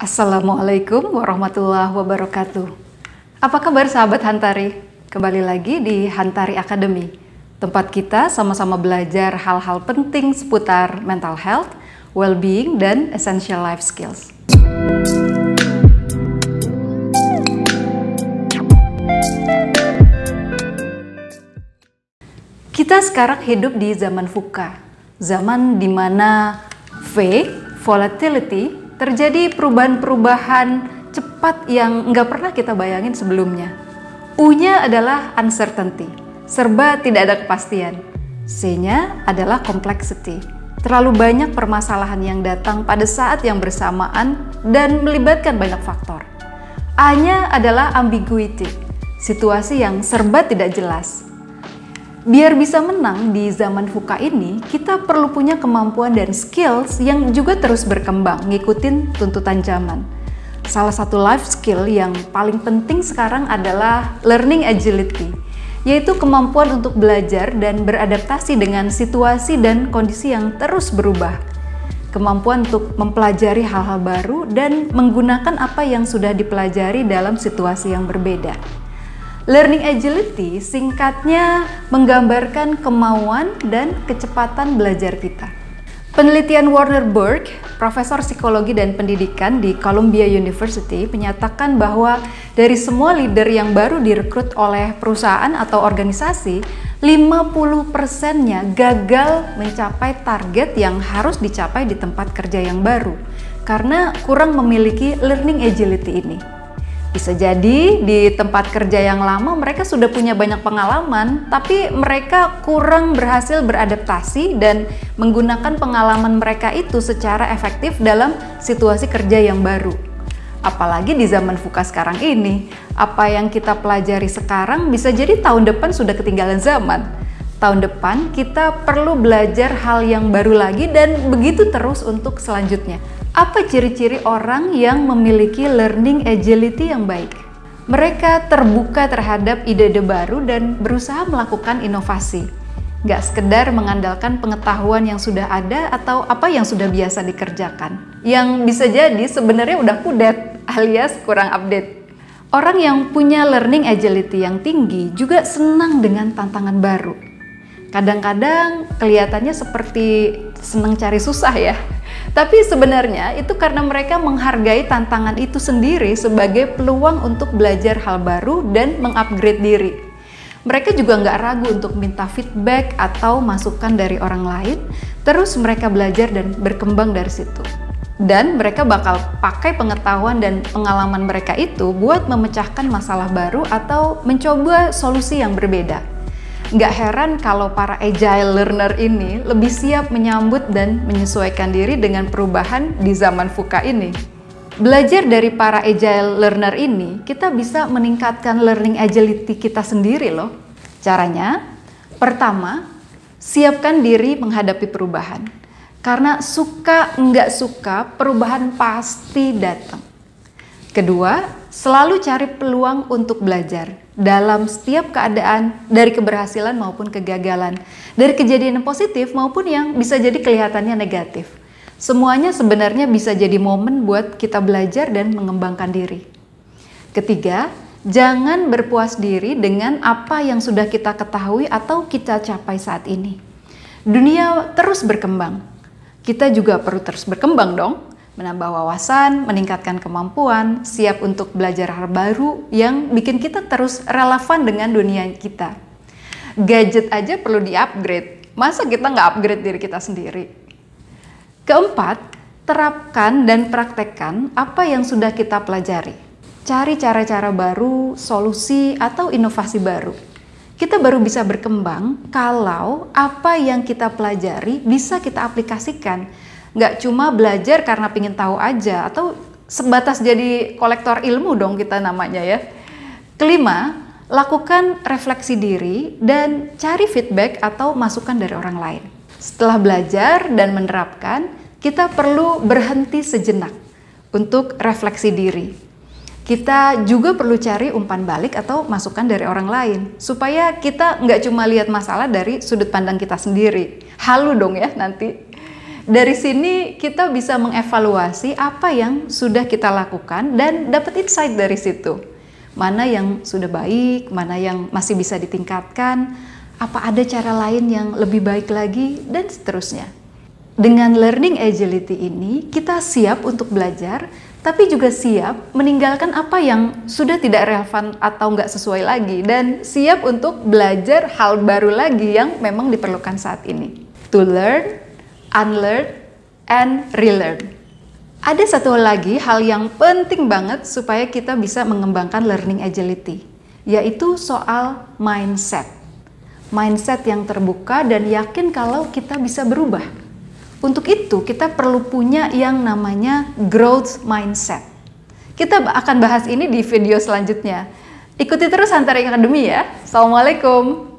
Assalamualaikum warahmatullahi wabarakatuh. Apa kabar sahabat Hantari? Kembali lagi di Hantari Academy, tempat kita sama-sama belajar hal-hal penting seputar mental health, well-being, dan essential life skills. Kita sekarang hidup di zaman VUCA, zaman di mana volatility, terjadi perubahan-perubahan cepat yang nggak pernah kita bayangin sebelumnya. U-nya adalah uncertainty, serba tidak ada kepastian. C-nya adalah complexity, terlalu banyak permasalahan yang datang pada saat yang bersamaan dan melibatkan banyak faktor. A-nya adalah ambiguity, situasi yang serba tidak jelas. Biar bisa menang di zaman VUCA ini, kita perlu punya kemampuan dan skills yang juga terus berkembang, ngikutin tuntutan zaman. Salah satu life skill yang paling penting sekarang adalah learning agility, yaitu kemampuan untuk belajar dan beradaptasi dengan situasi dan kondisi yang terus berubah. Kemampuan untuk mempelajari hal-hal baru dan menggunakan apa yang sudah dipelajari dalam situasi yang berbeda. Learning agility singkatnya menggambarkan kemauan dan kecepatan belajar kita. Penelitian Warner Burg, profesor psikologi dan pendidikan di Columbia University, menyatakan bahwa dari semua leader yang baru direkrut oleh perusahaan atau organisasi, 50%-nya gagal mencapai target yang harus dicapai di tempat kerja yang baru karena kurang memiliki learning agility ini. Bisa jadi di tempat kerja yang lama mereka sudah punya banyak pengalaman, tapi mereka kurang berhasil beradaptasi dan menggunakan pengalaman mereka itu secara efektif dalam situasi kerja yang baru. Apalagi di zaman VUCA sekarang ini, apa yang kita pelajari sekarang bisa jadi tahun depan sudah ketinggalan zaman. Tahun depan kita perlu belajar hal yang baru lagi dan begitu terus untuk selanjutnya. Apa ciri-ciri orang yang memiliki learning agility yang baik? Mereka terbuka terhadap ide-ide baru dan berusaha melakukan inovasi. Nggak sekedar mengandalkan pengetahuan yang sudah ada atau apa yang sudah biasa dikerjakan. Yang bisa jadi sebenarnya udah kudet alias kurang update. Orang yang punya learning agility yang tinggi juga senang dengan tantangan baru. Kadang-kadang kelihatannya seperti senang cari susah ya. Tapi sebenarnya itu karena mereka menghargai tantangan itu sendiri sebagai peluang untuk belajar hal baru dan mengupgrade diri. Mereka juga nggak ragu untuk minta feedback atau masukan dari orang lain, terus mereka belajar dan berkembang dari situ. Dan mereka bakal pakai pengetahuan dan pengalaman mereka itu buat memecahkan masalah baru atau mencoba solusi yang berbeda. Nggak heran kalau para agile learner ini lebih siap menyambut dan menyesuaikan diri dengan perubahan di zaman VUCA ini. Belajar dari para agile learner ini, kita bisa meningkatkan learning agility kita sendiri loh. Caranya, pertama, siapkan diri menghadapi perubahan. Karena suka nggak suka, perubahan pasti datang. Kedua, selalu cari peluang untuk belajar dalam setiap keadaan, dari keberhasilan maupun kegagalan, dari kejadian yang positif maupun yang bisa jadi kelihatannya negatif. Semuanya sebenarnya bisa jadi momen buat kita belajar dan mengembangkan diri. Ketiga, jangan berpuas diri dengan apa yang sudah kita ketahui atau kita capai saat ini. Dunia terus berkembang. Kita juga perlu terus berkembang dong. Menambah wawasan, meningkatkan kemampuan, siap untuk belajar hal baru yang bikin kita terus relevan dengan dunia kita. Gadget aja perlu di-upgrade, masa kita nggak upgrade diri kita sendiri? Keempat, terapkan dan praktekkan apa yang sudah kita pelajari. Cari cara-cara baru, solusi, atau inovasi baru. Kita baru bisa berkembang kalau apa yang kita pelajari bisa kita aplikasikan. Nggak cuma belajar karena pingin tahu aja atau sebatas jadi kolektor ilmu dong kita namanya ya. Kelima, lakukan refleksi diri dan cari feedback atau masukan dari orang lain. Setelah belajar dan menerapkan, kita perlu berhenti sejenak untuk refleksi diri. Kita juga perlu cari umpan balik atau masukan dari orang lain supaya kita nggak cuma lihat masalah dari sudut pandang kita sendiri. Halu dong ya nanti. Dari sini kita bisa mengevaluasi apa yang sudah kita lakukan dan dapat insight dari situ. Mana yang sudah baik, mana yang masih bisa ditingkatkan, apa ada cara lain yang lebih baik lagi, dan seterusnya. Dengan learning agility ini, kita siap untuk belajar, tapi juga siap meninggalkan apa yang sudah tidak relevan atau nggak sesuai lagi, dan siap untuk belajar hal baru lagi yang memang diperlukan saat ini. To learn, unlearn, and relearn. Ada satu lagi hal yang penting banget supaya kita bisa mengembangkan learning agility, yaitu soal mindset. Mindset yang terbuka dan yakin kalau kita bisa berubah. Untuk itu kita perlu punya yang namanya growth mindset. Kita akan bahas ini di video selanjutnya. Ikuti terus Huntering Academy ya. Assalamualaikum.